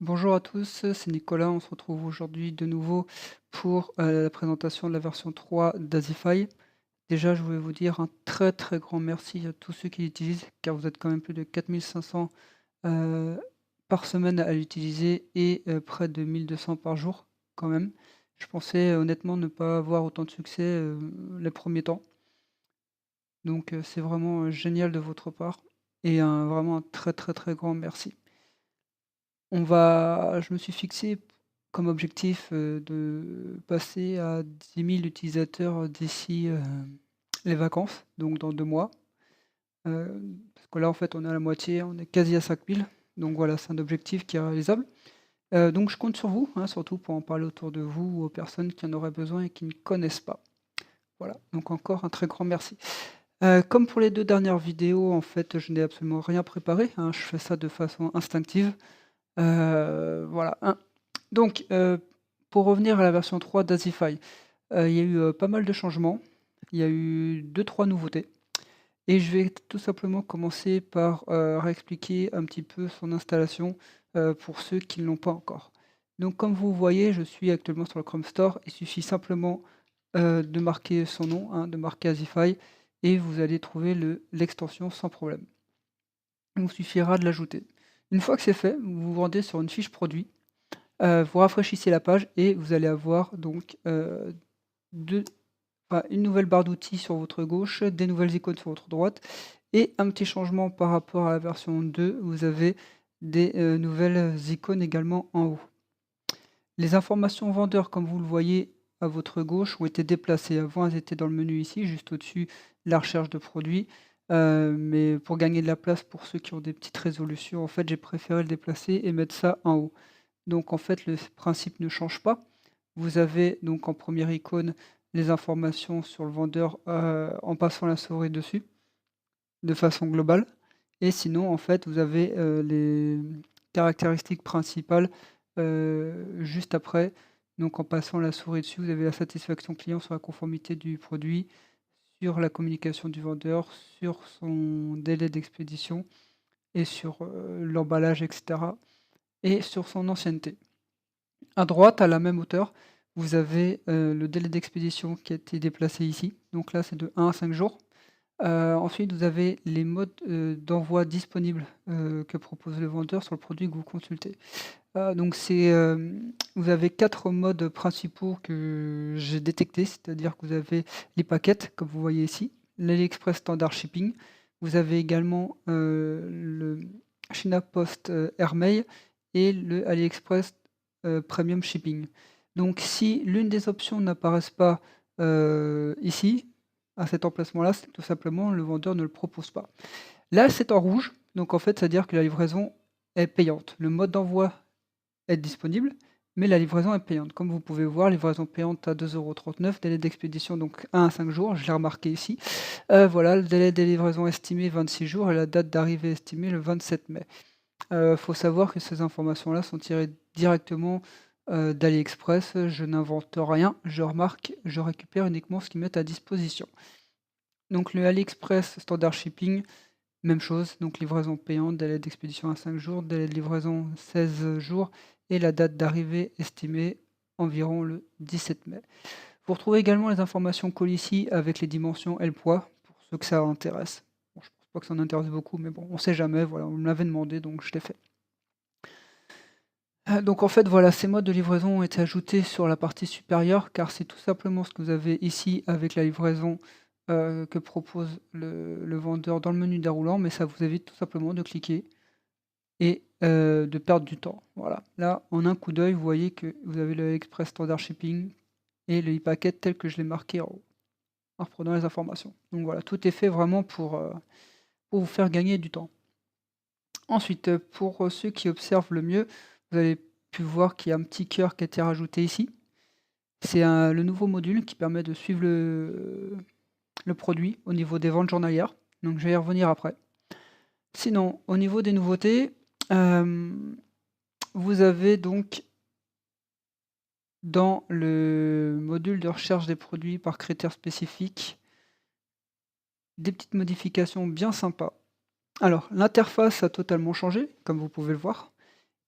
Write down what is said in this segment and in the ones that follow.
Bonjour à tous, c'est Nicolas. On se retrouve aujourd'hui de nouveau pour la présentation de la version 3 d'Azify. Déjà, je voulais vous dire un très très grand merci à tous ceux qui l'utilisent, car vous êtes quand même plus de 4500 euh, par semaine à l'utiliser et près de 1200 par jour quand même. Je pensais honnêtement ne pas avoir autant de succès les premiers temps. Donc c'est vraiment génial de votre part et vraiment un très très très grand merci. Je me suis fixé comme objectif, de passer à 10 000 utilisateurs d'ici, les vacances, donc dans 2 mois. Parce que là, en fait, on est à la moitié, on est quasi à 5 000. Donc voilà, c'est un objectif qui est réalisable. Donc je compte sur vous, hein, surtout pour en parler autour de vous ou aux personnes qui en auraient besoin et qui ne connaissent pas. Voilà, donc encore un très grand merci. Comme pour les 2 dernières vidéos, en fait, je n'ai absolument rien préparé, hein, je fais ça de façon instinctive. Voilà, hein. Donc, pour revenir à la version 3 d'Azify, il y a eu, pas mal de changements. Il y a eu deux trois nouveautés et je vais tout simplement commencer par, réexpliquer un petit peu son installation, pour ceux qui ne l'ont pas encore. Donc comme vous voyez, je suis actuellement sur le Chrome Store. Il suffit simplement, de marquer son nom, hein, de marquer Azify et vous allez trouver l'extension sans problème. Il vous suffira de l'ajouter. Une fois que c'est fait, vous vous rendez sur une fiche produit. Vous rafraîchissez la page et vous allez avoir donc, deux enfin, une nouvelle barre d'outils sur votre gauche, des nouvelles icônes sur votre droite et un petit changement par rapport à la version 2, vous avez des, nouvelles icônes également en haut. Les informations vendeurs, comme vous le voyez à votre gauche, ont été déplacées. Avant, elles étaient dans le menu ici, juste au-dessus, la recherche de produits, mais pour gagner de la place pour ceux qui ont des petites résolutions, en fait, j'ai préféré le déplacer et mettre ça en haut. Donc en fait, le principe ne change pas. Vous avez donc en première icône les informations sur le vendeur, en passant la souris dessus, de façon globale. Et sinon, en fait, vous avez les caractéristiques principales juste après. Donc en passant la souris dessus, vous avez la satisfaction client sur la conformité du produit, sur la communication du vendeur, sur son délai d'expédition et sur l'emballage, etc. Et sur son ancienneté. À droite, à la même hauteur, vous avez, le délai d'expédition qui a été déplacé ici. Donc là, c'est de 1 à 5 jours. Ensuite, vous avez les modes, d'envoi disponibles, que propose le vendeur sur le produit que vous consultez. Donc vous avez 4 modes principaux que j'ai détectés, c'est-à-dire que vous avez les paquets, comme vous voyez ici, l'AliExpress Standard Shipping. Vous avez également, le China Post, Airmail et le AliExpress, Premium Shipping. Donc si l'une des options n'apparaissent pas, ici, à cet emplacement-là, c'est tout simplement le vendeur ne le propose pas. Là, c'est en rouge, donc en fait, c'est-à-dire que la livraison est payante. Le mode d'envoi est disponible, mais la livraison est payante. Comme vous pouvez voir, livraison payante à 2,39 €, délai d'expédition donc 1 à 5 jours, je l'ai remarqué ici. Voilà, le délai de livraison estimé 26 jours et la date d'arrivée estimée le 27 mai. Faut savoir que ces informations-là sont tirées directement, d'AliExpress. Je n'invente rien, je remarque, je récupère uniquement ce qu'ils mettent à disposition. Donc le AliExpress Standard Shipping, même chose, donc livraison payante, délai d'expédition à 5 jours, délai de livraison 16 jours et la date d'arrivée estimée environ le 17 mai. Vous retrouvez également les informations colis avec les dimensions et le poids, pour ceux que ça intéresse. Bon, je pense pas que ça en intéresse beaucoup, mais bon, on sait jamais, voilà, on me l'avait demandé, donc je l'ai fait. Donc en fait, voilà, ces modes de livraison ont été ajoutés sur la partie supérieure, car c'est tout simplement ce que vous avez ici avec la livraison, que propose le vendeur dans le menu déroulant, mais ça vous évite tout simplement de cliquer et de perdre du temps. Voilà. Là, en un coup d'œil, vous voyez que vous avez le Express Standard Shipping et le e-packet tel que je l'ai marqué en haut, en reprenant les informations. Donc voilà, tout est fait vraiment pour vous faire gagner du temps. Ensuite, pour ceux qui observent le mieux, vous avez pu voir qu'il y a un petit cœur qui a été rajouté ici. C'est le nouveau module qui permet de suivre le produit au niveau des ventes journalières. Donc je vais y revenir après. Sinon, au niveau des nouveautés, vous avez donc dans le module de recherche des produits par critères spécifiques, des petites modifications bien sympas. Alors, l'interface a totalement changé, comme vous pouvez le voir.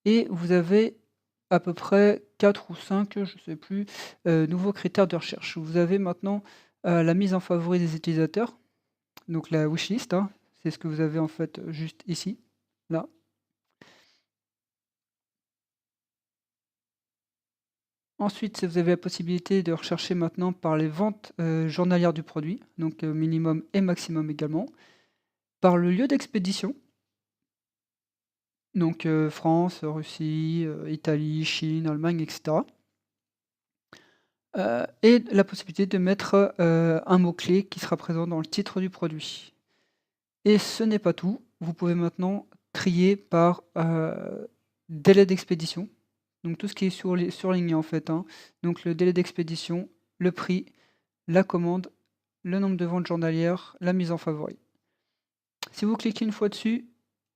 et vous avez à peu près 4 ou 5, je ne sais plus, nouveaux critères de recherche. Vous avez maintenant, la mise en favori des utilisateurs, donc la wishlist, hein, c'est ce que vous avez en fait juste ici, là. Ensuite, vous avez la possibilité de rechercher maintenant par les ventes, journalières du produit, donc minimum et maximum également. Par le lieu d'expédition, donc France, Russie, Italie, Chine, Allemagne, et cetera. Et la possibilité de mettre, un mot-clé qui sera présent dans le titre du produit. Et ce n'est pas tout, vous pouvez maintenant trier par, délai d'expédition, donc tout ce qui est surligné en fait, hein. Donc le délai d'expédition, le prix, la commande, le nombre de ventes journalières, la mise en favori. Si vous cliquez une fois dessus,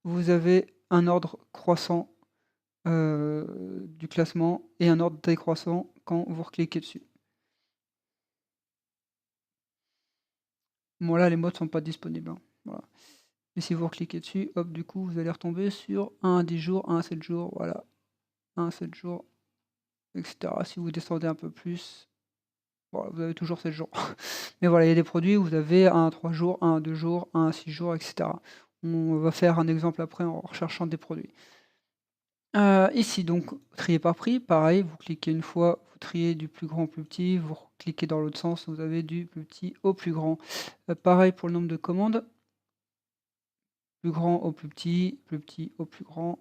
vous avez un ordre croissant, du classement et un ordre décroissant quand vous recliquez dessus. Bon là, les modes sont pas disponibles, hein, voilà. Mais si vous recliquez dessus, hop, du coup, vous allez retomber sur 1 à 10 jours, 1 à 7 jours, voilà, 1 à 7 jours, et cetera. Si vous descendez un peu plus, voilà, vous avez toujours 7 jours. Mais voilà, il y a des produits où vous avez 1 à 3 jours, 1 à 2 jours, 1 à 6 jours, et cetera. On va faire un exemple après en recherchant des produits. Ici donc, trier par prix, pareil, vous cliquez une fois, vous triez du plus grand au plus petit, vous cliquez dans l'autre sens, vous avez du plus petit au plus grand. Pareil pour le nombre de commandes. Plus grand au plus petit au plus grand.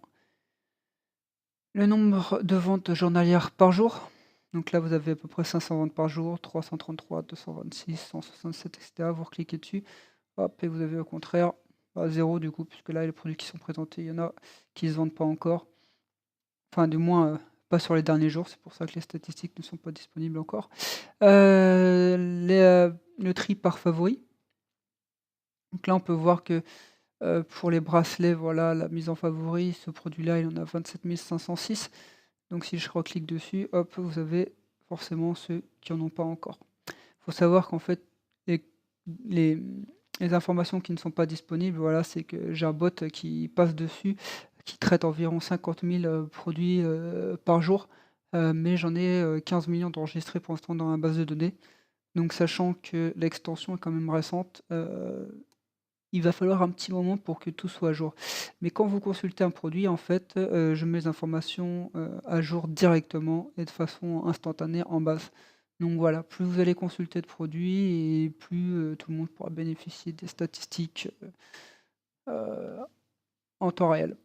Le nombre de ventes journalières par jour. Donc là, vous avez à peu près 500 ventes par jour, 333, 226, 167, et cetera. Vous recliquez dessus, hop, et vous avez au contraire 0 du coup, puisque là, les produits qui sont présentés, il y en a qui ne se vendent pas encore. Enfin, du moins, pas sur les derniers jours, c'est pour ça que les statistiques ne sont pas disponibles encore. Le tri par favori. Donc là, on peut voir que pour les bracelets, voilà, la mise en favori, ce produit-là, il en a 27 506. Donc si je reclique dessus, hop, vous avez forcément ceux qui en ont pas encore. Il faut savoir qu'en fait, les les les informations qui ne sont pas disponibles, voilà, c'est que j'ai un bot qui passe dessus, qui traite environ 50 000 produits, par jour, mais j'en ai, 15 millions d'enregistrés pour l'instant dans ma base de données. Donc sachant que l'extension est quand même récente, il va falloir un petit moment pour que tout soit à jour. Mais quand vous consultez un produit, en fait, je mets les informations, à jour directement et de façon instantanée en base. Donc voilà, plus vous allez consulter de produits et plus, tout le monde pourra bénéficier des statistiques, en temps réel.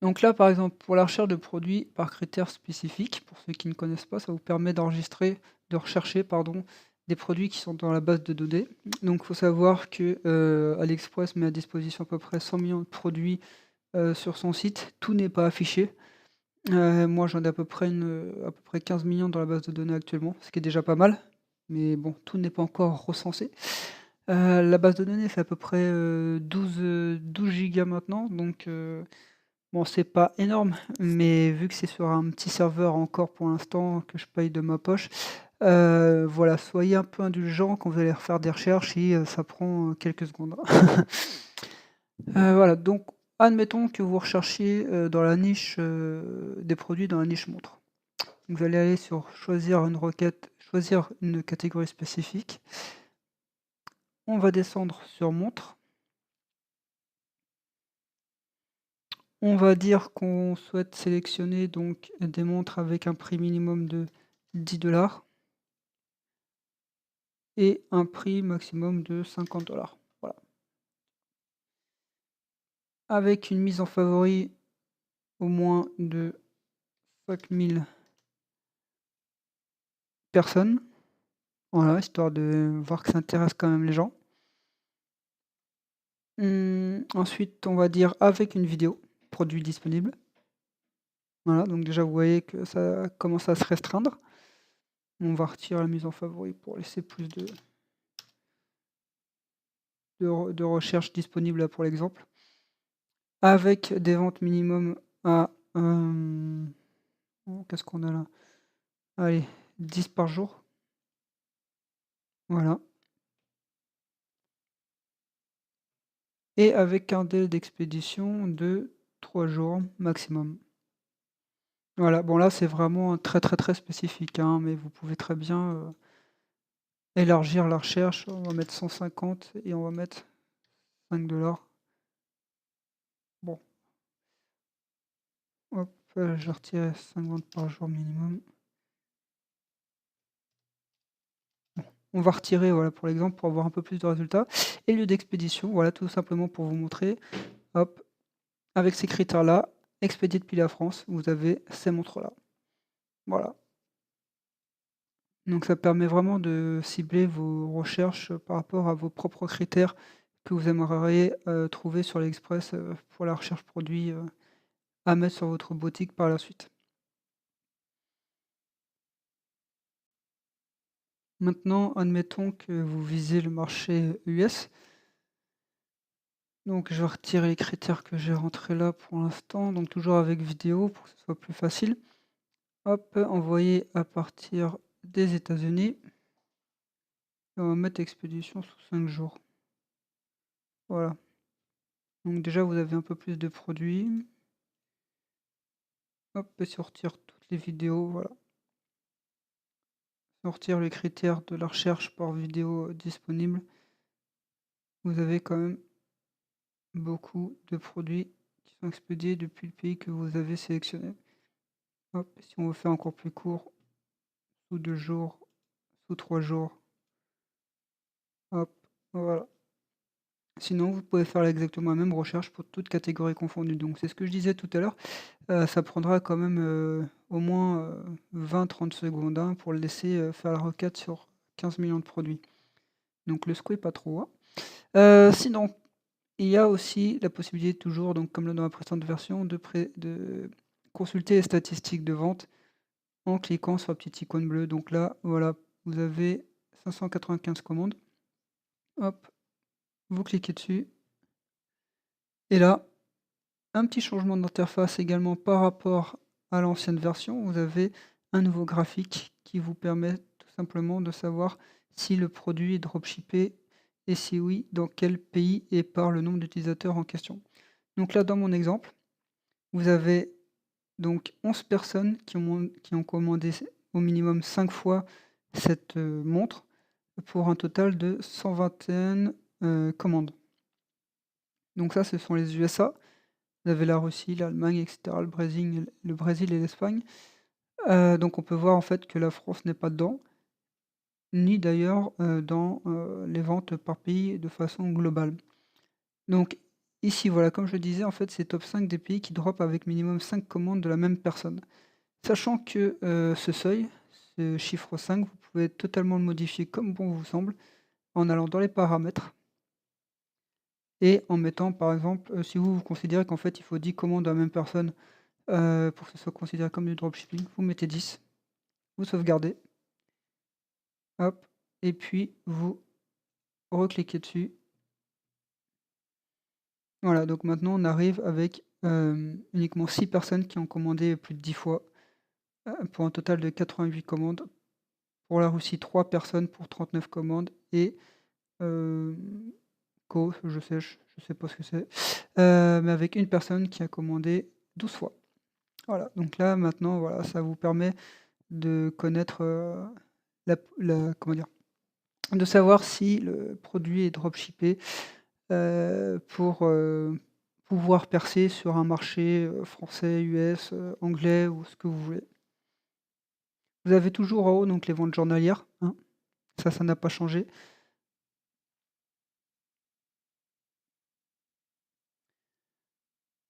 Donc là, par exemple, pour la recherche de produits par critères spécifiques, pour ceux qui ne connaissent pas, ça vous permet de rechercher, pardon, des produits qui sont dans la base de données. Donc il faut savoir que, AliExpress met à disposition à peu près 100 millions de produits, sur son site. Tout n'est pas affiché. Moi, j'en ai à peu près 15 millions dans la base de données actuellement, ce qui est déjà pas mal, mais bon, tout n'est pas encore recensé. La base de données fait à peu près, 12 gigas maintenant, donc bon, c'est pas énorme, mais vu que c'est sur un petit serveur encore pour l'instant, que je paye de ma poche, voilà, soyez un peu indulgents quand vous allez refaire des recherches et ça prend, quelques secondes. Voilà, donc admettons que vous recherchiez, dans la niche, des produits dans la niche montre. Vous allez aller sur choisir une requête, choisir une catégorie spécifique. On va descendre sur montre. On va dire qu'on souhaite sélectionner donc des montres avec un prix minimum de 10 $ et un prix maximum de 50 $. Voilà. Avec une mise en favori au moins de 5000 personnes. Voilà, histoire de voir que ça intéresse quand même les gens. Ensuite, on va dire avec une vidéo, produit disponible. Voilà, donc déjà vous voyez que ça commence à se restreindre. On va retirer la mise en favori pour laisser plus de recherche disponible là pour l'exemple. Avec des ventes minimum à, qu'est-ce qu'on a là? Allez, 10 par jour. Voilà. Et avec un délai d'expédition de 3 jours maximum. Voilà, bon là, c'est vraiment très, très, très spécifique, hein, mais vous pouvez très bien, élargir la recherche. On va mettre 150 et on va mettre 5 $. Bon, hop, je vais retirer 5 ventes par jour minimum. On va retirer, voilà, pour l'exemple, pour avoir un peu plus de résultats et lieu d'expédition, voilà, tout simplement pour vous montrer. Hop, avec ces critères-là, expédié depuis la France, vous avez ces montres-là. Voilà. Donc ça permet vraiment de cibler vos recherches, par rapport à vos propres critères que vous aimeriez, trouver sur AliExpress, pour la recherche produit, à mettre sur votre boutique par la suite. Maintenant, admettons que vous visez le marché US. Donc je vais retirer les critères que j'ai rentrés là pour l'instant, donc toujours avec vidéo pour que ce soit plus facile. Hop, envoyer à partir des États-Unis. Et on va mettre expédition sous 5 jours. Voilà. Donc déjà vous avez un peu plus de produits. Hop, et sortir toutes les vidéos, voilà. Sortir les critères de la recherche par vidéo disponible. Vous avez quand même beaucoup de produits qui sont expédiés depuis le pays que vous avez sélectionné. Hop, si on veut faire encore plus court, sous 2 jours, sous 3 jours. Hop, voilà. Sinon, vous pouvez faire exactement la même recherche pour toutes catégories confondues. Donc c'est ce que je disais tout à l'heure, ça prendra quand même, au moins, 20-30 secondes, hein, pour le laisser, faire la requête sur 15 millions de produits. Donc le SQL est pas trop, hein. Sinon, il y a aussi la possibilité toujours, donc comme dans la précédente version, de consulter les statistiques de vente en cliquant sur la petite icône bleue. Donc là, voilà, vous avez 595 commandes. Hop, vous cliquez dessus et là, un petit changement d'interface également par rapport à l'ancienne version. Vous avez un nouveau graphique qui vous permet tout simplement de savoir si le produit est dropshippé et si oui, dans quel pays et par le nombre d'utilisateurs en question. Donc là, dans mon exemple, vous avez donc 11 personnes qui ont commandé au minimum 5 fois cette, montre pour un total de 121 commandes. Donc ça, ce sont les USA. Vous avez la Russie, l'Allemagne, et cetera, le Brésil et l'Espagne. Donc on peut voir en fait que la France n'est pas dedans, ni d'ailleurs, dans, les ventes par pays de façon globale. Donc ici, voilà, comme je le disais, en fait, c'est top 5 des pays qui drop avec minimum 5 commandes de la même personne. Sachant que, ce seuil, ce chiffre 5, vous pouvez totalement le modifier comme bon vous semble, en allant dans les paramètres et en mettant par exemple, si vous considérez qu'en fait il faut 10 commandes à la même personne, pour que ce soit considéré comme du dropshipping, vous mettez 10, vous sauvegardez, hop, et puis vous recliquez dessus. Voilà, donc maintenant on arrive avec, uniquement 6 personnes qui ont commandé plus de 10 fois, pour un total de 88 commandes. Pour la Russie, 3 personnes pour 39 commandes et je sais pas ce que c'est, mais avec une personne qui a commandé 12 fois. Voilà, donc là maintenant, voilà, ça vous permet de connaître, la comment dire? De savoir si le produit est dropshippé, pour, pouvoir percer sur un marché, français, US, anglais ou ce que vous voulez. Vous avez toujours en haut donc les ventes journalières, hein, ça n'a pas changé.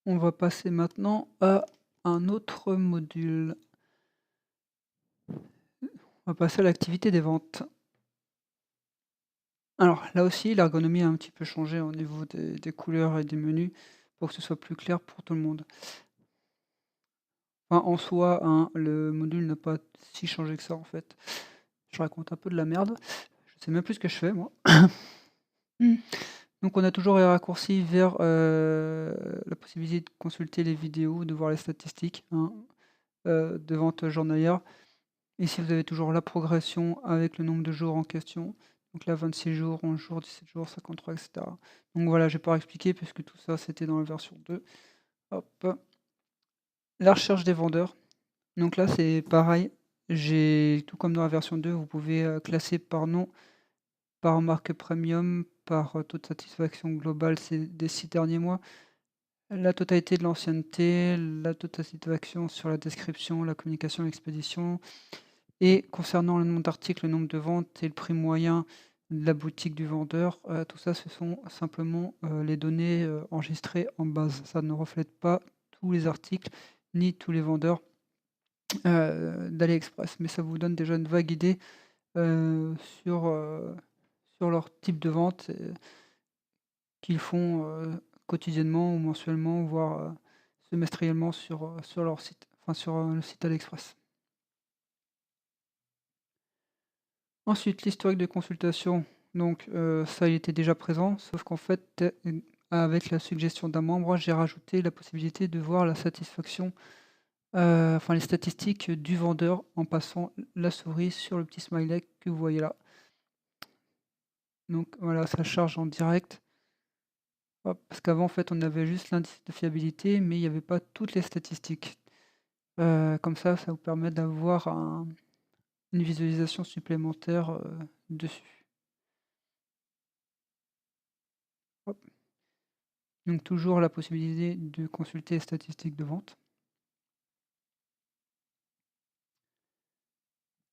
On va passer maintenant à un autre module. On va passer à l'activité des ventes. Alors là aussi, l'ergonomie a un petit peu changé au niveau des couleurs et des menus pour que ce soit plus clair pour tout le monde. Enfin, en soi, hein, le module n'a pas si changé que ça en fait. Je raconte un peu de la merde. Je sais même plus ce que je fais moi. Donc on a toujours les raccourcis vers, la possibilité de consulter les vidéos, de voir les statistiques, hein, de ventes journalières. Ici, vous avez toujours la progression avec le nombre de jours en question. Donc là, 26 jours, 11 jours, 17 jours, 53, et cetera. Donc voilà, je vais pas expliquer puisque tout ça, c'était dans la version 2. Hop, la recherche des vendeurs. Donc là, c'est pareil. J'ai tout comme dans la version 2, vous pouvez, classer par nom, par marque premium, par, taux de satisfaction globale des 6 derniers mois, la totalité de l'ancienneté, la taux de satisfaction sur la description, la communication, l'expédition et concernant le nombre d'articles, le nombre de ventes et le prix moyen de la boutique du vendeur, tout ça, ce sont simplement, les données, enregistrées en base. Ça ne reflète pas tous les articles ni tous les vendeurs, d'AliExpress, mais ça vous donne déjà une vague idée, heu, sur, heu, sur leur type de vente, qu'ils font, quotidiennement ou mensuellement, voire, semestriellement sur leur site, enfin sur, le site AliExpress. Ensuite, l'historique de consultation, donc ça, il était déjà présent, sauf qu'en fait, avec la suggestion d'un membre, j'ai rajouté la possibilité de voir la satisfaction, enfin les statistiques du vendeur en passant la souris sur le petit smiley que vous voyez là. Donc voilà, ça charge en direct. Hop, parce qu'avant, en fait, on avait juste l'indice de fiabilité, mais il n'y avait pas toutes les statistiques. Comme ça vous permet d'avoir une visualisation supplémentaire, dessus. Hop. Donc toujours la possibilité de consulter les statistiques de vente.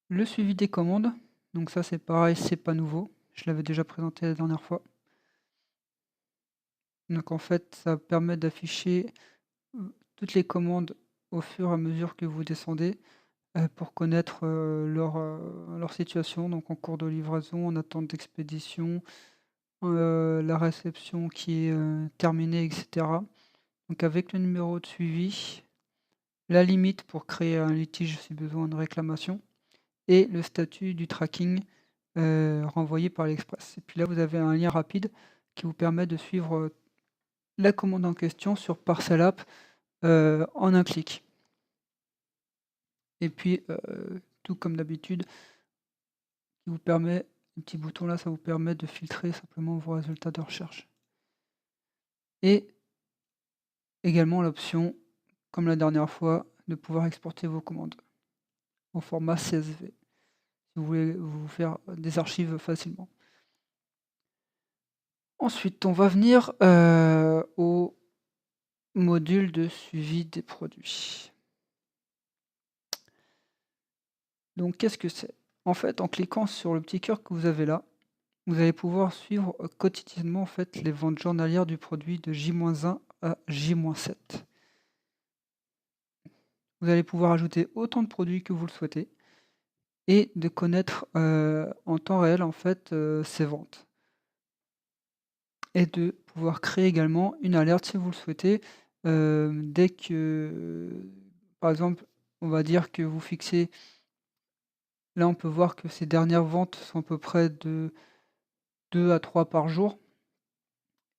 Le suivi des commandes, donc ça c'est pareil, c'est pas nouveau. Je l'avais déjà présenté la dernière fois. Donc en fait, ça permet d'afficher, toutes les commandes au fur et à mesure que vous descendez, pour connaître, leur situation, donc en cours de livraison, en attente d'expédition, la réception qui est, terminée et cetera. Donc avec le numéro de suivi, la limite pour créer un litige si besoin de réclamation et le statut du tracking, renvoyé par l'Express. Et puis là, vous avez un lien rapide qui vous permet de suivre, la commande en question sur Parcel App, en un clic. Et puis, tout comme d'habitude, qui vous permet le petit bouton là, ça vous permet de filtrer simplement vos résultats de recherche. Et également l'option, comme la dernière fois, de pouvoir exporter vos commandes au format CSV, si vous voulez vous faire des archives facilement. Ensuite, on va venir, au module de suivi des produits. Donc qu'est-ce que c'est? En fait, en cliquant sur le petit cœur que vous avez là, vous allez pouvoir suivre, quotidiennement en fait les ventes journalières du produit de J-1 à J-7. Vous allez pouvoir ajouter autant de produits que vous le souhaitez et de connaître, en temps réel en fait, ces ventes. Et de pouvoir créer également une alerte si vous le souhaitez, dès que, par exemple, on va dire que vous fixez là on peut voir que ces dernières ventes sont à peu près de 2 à 3 par jour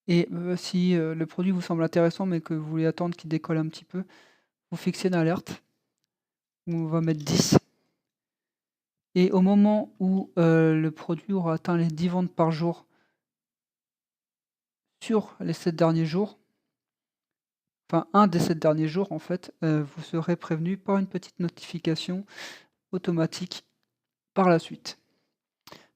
et si, le produit vous semble intéressant mais que vous voulez attendre qu'il décolle un petit peu, vous fixez une alerte où on va mettre 10 et au moment où, le produit aura atteint les 10 ventes par jour sur les 7 derniers jours, enfin un des 7 derniers jours en fait, vous serez prévenu par une petite notification automatique par la suite.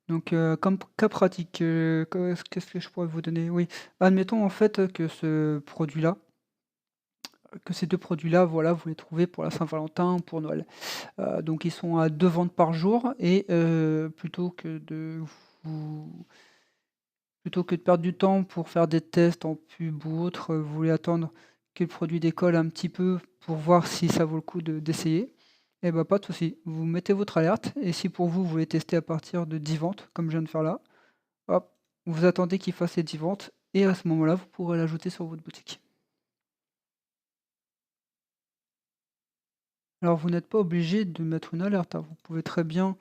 Donc, comme cas pratique, qu'est-ce que je pourrais vous donner? Oui, admettons en fait, que ce produit-là, que ces 2 produits-là, voilà, vous les trouvez pour la Saint-Valentin ou pour Noël. Donc ils sont à 2 ventes par jour et vous plutôt que de perdre du temps pour faire des tests en pub ou autre, vous voulez attendre que le produit décolle un petit peu pour voir si ça vaut le coup d'essayer. Et bah, pas de souci. Vous mettez votre alerte et si pour vous, vous voulez tester à partir de 10 ventes, comme je viens de faire là, hop, vous attendez qu'il fasse les 10 ventes et à ce moment-là, vous pourrez l'ajouter sur votre boutique. Alors vous n'êtes pas obligé de mettre une alerte, hein. Vous pouvez très bien,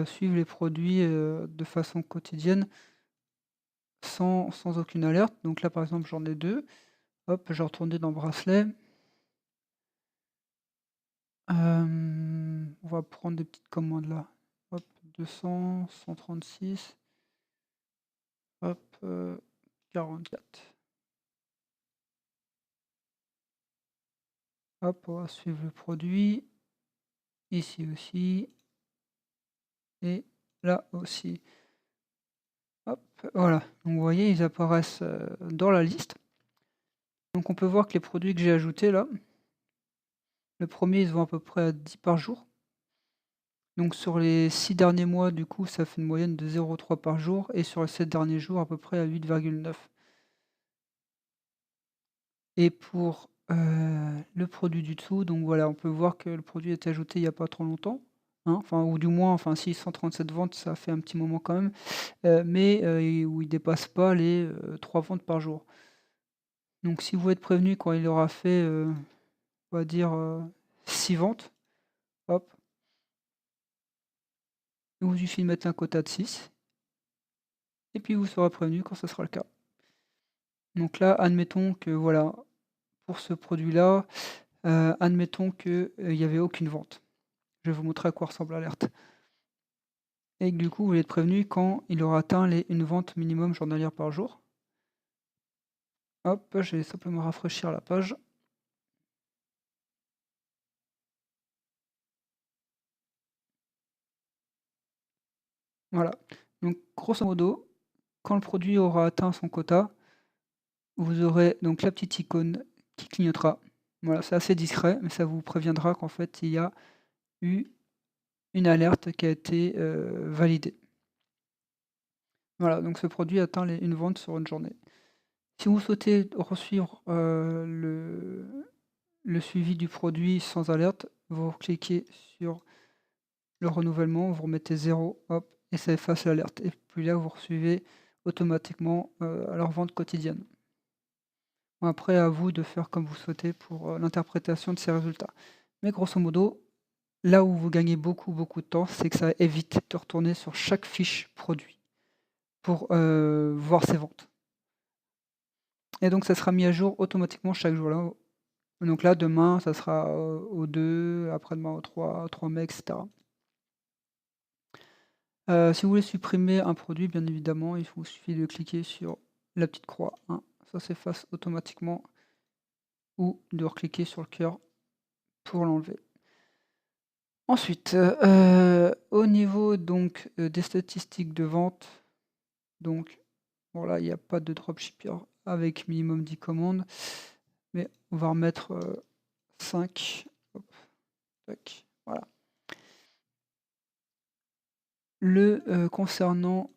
suivre les produits, de façon quotidienne sans aucune alerte. Donc là, par exemple, j'en ai 2. Hop, je vais retourner dans bracelet. On va prendre des petites commandes là. Hop, 200, 136, hop, 44. Hop, on va suivre le produit. Ici aussi. Et là aussi. Hop, voilà. Donc vous voyez, ils apparaissent dans la liste. Donc on peut voir que les produits que j'ai ajoutés là, le premier, ils se vend à peu près à 10 par jour. Donc sur les 6 derniers mois, du coup, ça fait une moyenne de 0,3 par jour. Et sur les 7 derniers jours, à peu près à 8,9. Et pour le produit du dessous, donc voilà, on peut voir que le produit a été ajouté il n'y a pas trop longtemps. Hein, enfin, ou du moins, enfin, si 137 ventes, ça fait un petit moment quand même. Mais où il ne dépasse pas les 3 ventes par jour. Donc si vous êtes prévenu quand il aura fait, on va dire, 6 ventes, hop, il vous suffit de mettre un quota de 6 et puis vous serez prévenu quand ce sera le cas. Donc là, admettons que voilà, pour ce produit-là, admettons qu'il n'y avait aucune vente. Je vais vous montrer à quoi ressemble l'alerte. Et que du coup, vous allez être prévenu quand il aura atteint une vente minimum journalière par jour. Hop, je vais simplement rafraîchir la page. Voilà. Donc grosso modo, quand le produit aura atteint son quota, vous aurez donc la petite icône qui clignotera. Voilà, c'est assez discret, mais ça vous préviendra qu'en fait, il y a eu une alerte qui a été validée. Voilà, donc ce produit atteint une vente sur une journée. Si vous souhaitez suivre le suivi du produit sans alerte, vous cliquez sur le renouvellement, vous remettez 0, hop, et ça efface l'alerte. Et puis là, vous recevez automatiquement leur vente quotidienne. Bon, après, à vous de faire comme vous souhaitez pour l'interprétation de ces résultats. Mais grosso modo, là où vous gagnez beaucoup de temps, c'est que ça évite de retourner sur chaque fiche produit pour voir ses ventes. Et donc, ça sera mis à jour automatiquement chaque jour. Là. Donc là, demain, ça sera au 2, après-demain au 3, 3 mai, etc. Si vous voulez supprimer un produit, bien évidemment, il vous suffit de cliquer sur la petite croix. Hein. Ça s'efface automatiquement. Ou de recliquer sur le cœur pour l'enlever. Ensuite, au niveau donc des statistiques de vente, donc voilà, il n'y a pas de dropshipper avec minimum 10 commandes, mais on va remettre 5. Hop, tac, voilà. Concernant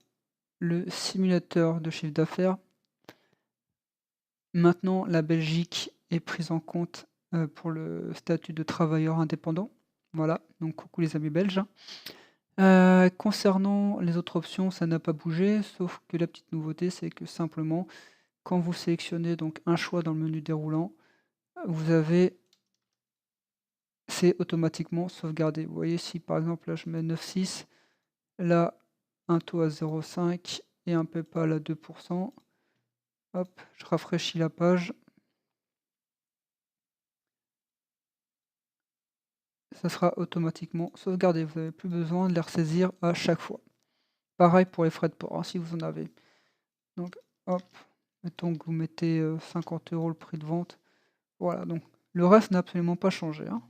le simulateur de chiffre d'affaires, maintenant la Belgique est prise en compte pour le statut de travailleur indépendant. Voilà, donc coucou les amis belges. Concernant les autres options, ça n'a pas bougé, sauf que la petite nouveauté, c'est que simplement, quand vous sélectionnez donc un choix dans le menu déroulant, vous avez c'est automatiquement sauvegardé. Vous voyez, si par exemple là je mets 9,6, là un taux à 0,5 et un PayPal à 2%, hop, je rafraîchis la page. Ça sera automatiquement sauvegardé. Vous n'avez plus besoin de les ressaisir à chaque fois. Pareil pour les frais de port, hein, si vous en avez. Donc, hop, mettons que vous mettez 50 € le prix de vente. Voilà, donc le reste n'a absolument pas changé. Hein.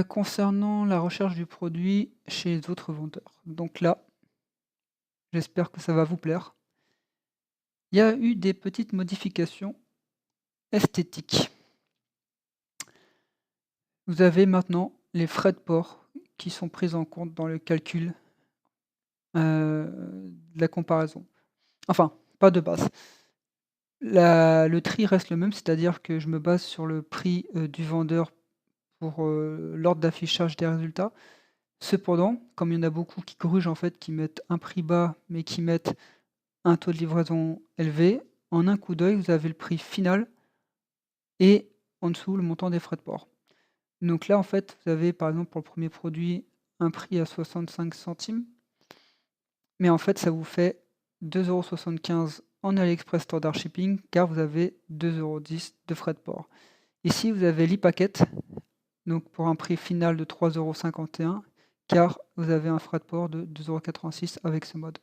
Concernant la recherche du produit chez les autres vendeurs. Donc là, j'espère que ça va vous plaire. Il y a eu des petites modifications esthétiques. Vous avez maintenant les frais de port qui sont pris en compte dans le calcul de la comparaison. Enfin, pas de base. Le tri reste le même, c'est-à-dire que je me base sur le prix du vendeur pour l'ordre d'affichage des résultats. Cependant, comme il y en a beaucoup qui corrigent en fait, qui mettent un prix bas, mais qui mettent un taux de livraison élevé, en un coup d'œil, vous avez le prix final et en dessous le montant des frais de port. Donc là, en fait, vous avez par exemple pour le premier produit un prix à 65 centimes, mais en fait, ça vous fait 2,75 € en AliExpress Standard Shipping, car vous avez 2,10 € de frais de port. Ici, vous avez l'e-packet, donc pour un prix final de 3,51 €, car vous avez un frais de port de 2,86 € avec ce mode.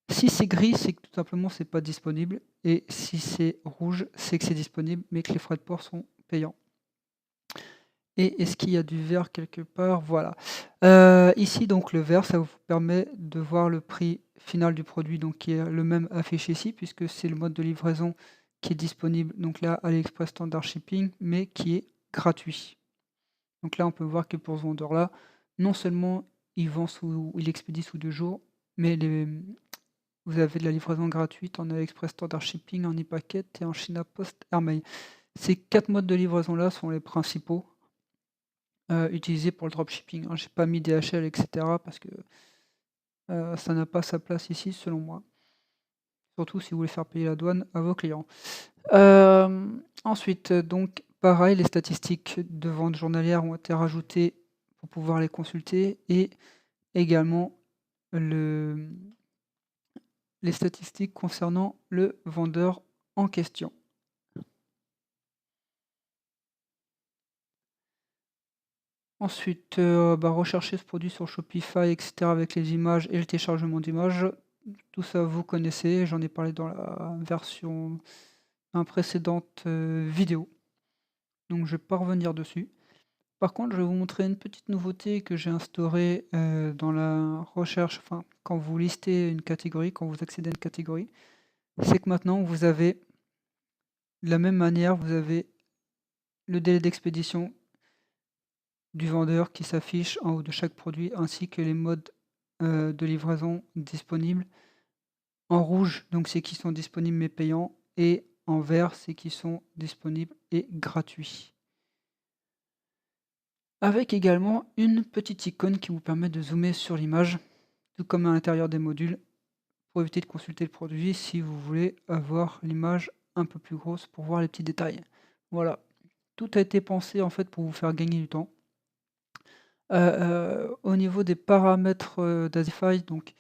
Si c'est gris, c'est que tout simplement c'est pas disponible et si c'est rouge, c'est que c'est disponible mais que les frais de port sont payants. Et est-ce qu'il y a du vert quelque part? Voilà. Ici donc le vert, ça vous permet de voir le prix final du produit, donc qui est le même affiché ici puisque c'est le mode de livraison qui est disponible, donc là AliExpress Standard Shipping, mais qui est gratuit. Donc là on peut voir que pour ce vendeur-là, non seulement il expédie sous 2 jours, mais vous avez de la livraison gratuite en AliExpress Standard Shipping, en e-packet et en China Post Airmail. Ces 4 modes de livraison-là sont les principaux utilisés pour le dropshipping, hein. J'ai pas mis DHL et cetera parce que ça n'a pas sa place ici selon moi. Surtout si vous voulez faire payer la douane à vos clients. Ensuite, donc pareil, les statistiques de vente journalière ont été rajoutées pour pouvoir les consulter et également les statistiques concernant le vendeur en question. Ensuite, rechercher ce produit sur Shopify et cetera avec les images et le téléchargement d'images. Tout ça vous connaissez, j'en ai parlé dans la version précédente, vidéo. Donc je vais pas revenir dessus. Par contre, je vais vous montrer une petite nouveauté que j'ai instaurée, dans la recherche, enfin quand vous listez une catégorie, quand vous accédez à une catégorie, c'est que maintenant vous avez de la même manière, vous avez le délai d'expédition du vendeur qui s'affiche en haut de chaque produit, ainsi que les modes, de livraison disponibles. En rouge, donc c'est qui sont disponibles mais payants et en vert, c'est qui sont disponibles et gratuits. Avec également une petite icône qui vous permet de zoomer sur l'image, tout comme à l'intérieur des modules, pour éviter de consulter le produit si vous voulez avoir l'image un peu plus grosse pour voir les petits détails. Voilà, tout a été pensé en fait pour vous faire gagner du temps. Au niveau des paramètres, d'Azify, donc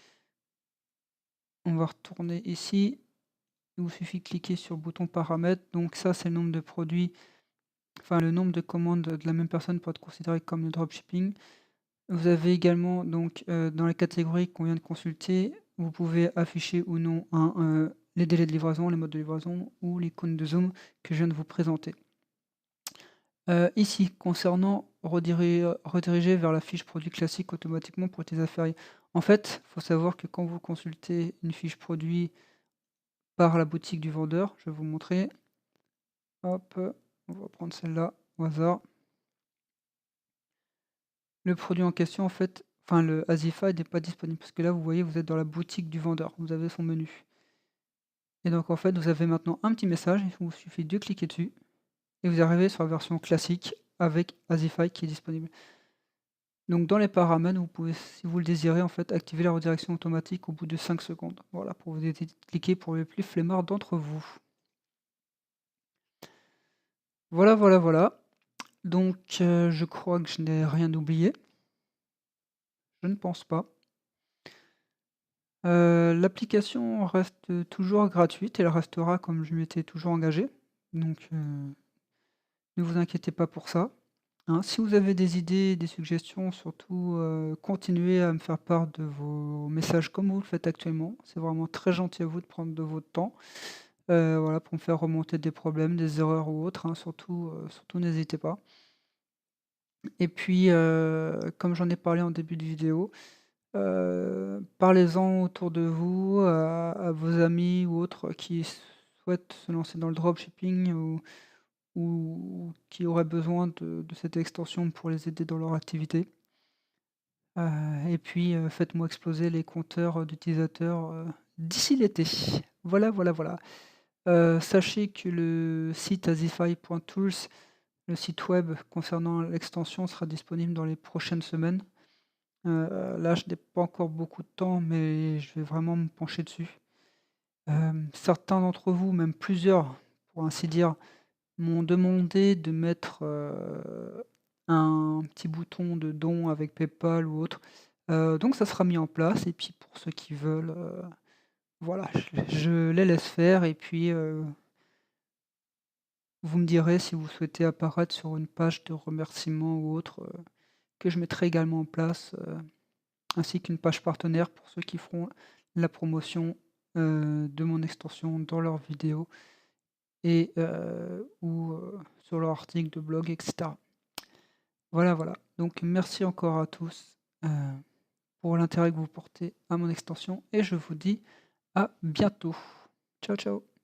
on va retourner ici. Il vous suffit de cliquer sur le bouton paramètres. Donc ça, c'est le nombre de produits, enfin le nombre de commandes de la même personne pour être considéré comme le dropshipping. Vous avez également donc dans les catégories qu'on vient de consulter, vous pouvez afficher ou non les délais de livraison, les modes de livraison ou l'icône de zoom que je viens de vous présenter. Ici, concernant rediriger vers la fiche produit classique automatiquement pour tes affaires. En fait, il faut savoir que quand vous consultez une fiche produit par la boutique du vendeur, je vais vous montrer. Hop, on va prendre celle-là au hasard. Le produit en question, en fait, enfin le Azify n'est pas disponible parce que là, vous voyez, vous êtes dans la boutique du vendeur, vous avez son menu. Et donc en fait, vous avez maintenant un petit message, il vous suffit de cliquer dessus et vous arrivez sur la version classique avec Azify qui est disponible. Donc dans les paramètres, vous pouvez, si vous le désirez, en fait, activer la redirection automatique au bout de 5 secondes. Voilà, pour vous aider à cliquer pour les plus flemmards d'entre vous. Voilà, voilà, voilà. Donc je crois que je n'ai rien oublié. Je ne pense pas. L'application reste toujours gratuite, elle restera comme je m'étais toujours engagé, donc ne vous inquiétez pas pour ça, hein. Si vous avez des idées, des suggestions, surtout, continuez à me faire part de vos messages comme vous le faites actuellement. C'est vraiment très gentil à vous de prendre de votre temps, voilà, pour me faire remonter des problèmes, des erreurs ou autres, hein, surtout n'hésitez pas. Et puis, comme j'en ai parlé en début de vidéo, parlez-en autour de vous, à vos amis ou autres qui souhaitent se lancer dans le dropshipping ou qui auraient besoin de cette extension pour les aider dans leur activité. Et puis, faites-moi exploser les compteurs d'utilisateurs, d'ici l'été. Voilà, voilà, voilà. Sachez que le site azify.tools, le site web concernant l'extension sera disponible dans les prochaines semaines. Là, je n'ai pas encore beaucoup de temps, mais je vais vraiment me pencher dessus. Certains d'entre vous, même plusieurs, pour ainsi dire, m'ont demandé de mettre, un petit bouton de don avec PayPal ou autre. Donc ça sera mis en place et puis pour ceux qui veulent, voilà, je les laisse faire et puis, vous me direz si vous souhaitez apparaître sur une page de remerciement ou autre, que je mettrai également en place, ainsi qu'une page partenaire pour ceux qui feront la promotion, de mon extension dans leurs vidéos et ou sur leur article de blog et cetera. Voilà, voilà. Donc merci encore à tous, pour l'intérêt que vous portez à mon extension et je vous dis à bientôt. Ciao, ciao.